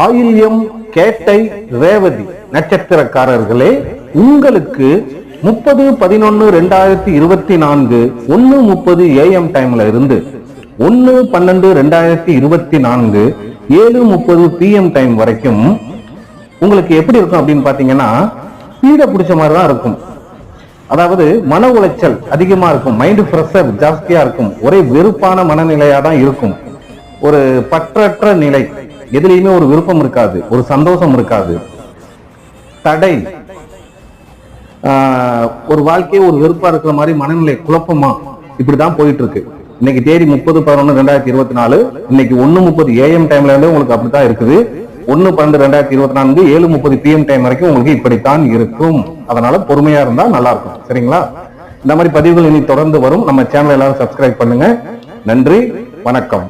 ஆயில்யம், கேட்டை, ரேவதி நட்சத்திரக்காரர்களே, உங்களுக்கு 30/11/2024 1:30 AM டைம்ல இருந்து 1/12/2024 7:30 PM டைம் வரைக்கும் உங்களுக்கு எப்படி இருக்கும் அப்படின்னு பாத்தீங்கன்னா, பீட பிடிச்ச மாதிரிதான் இருக்கும். அதாவது மன உளைச்சல் அதிகமா இருக்கும், மைண்ட் பிரஷர் ஜாஸ்தியா இருக்கும், ஒரே வெறுப்பான மனநிலையா தான் இருக்கும், ஒரு பற்றற்ற நிலை, எதுலையுமே ஒரு விருப்பம் இருக்காது, ஒரு சந்தோஷம் இருக்காது, தடை, ஒரு வாழ்க்கையே ஒரு வெறுப்பா இருக்கிற மாதிரி மனநிலை குழப்பமா இப்படிதான் போயிட்டு இருக்கு. இன்னைக்கு தேதி 30/11/2024, இன்னைக்கு 1:30 AM டைம்ல இருந்து உங்களுக்கு அப்படித்தான் இருக்குது. 1/12/2024 7:30 PM டைம் வரைக்கும் உங்களுக்கு இப்படித்தான் இருக்கும். அதனால பொறுமையா இருந்தா நல்லா இருக்கும். சரிங்களா? இந்த மாதிரி பதிவுகள் இனி தொடர்ந்து வரும். நம்ம சேனல் எல்லாரும் சப்ஸ்கிரைப் பண்ணுங்க. நன்றி, வணக்கம்.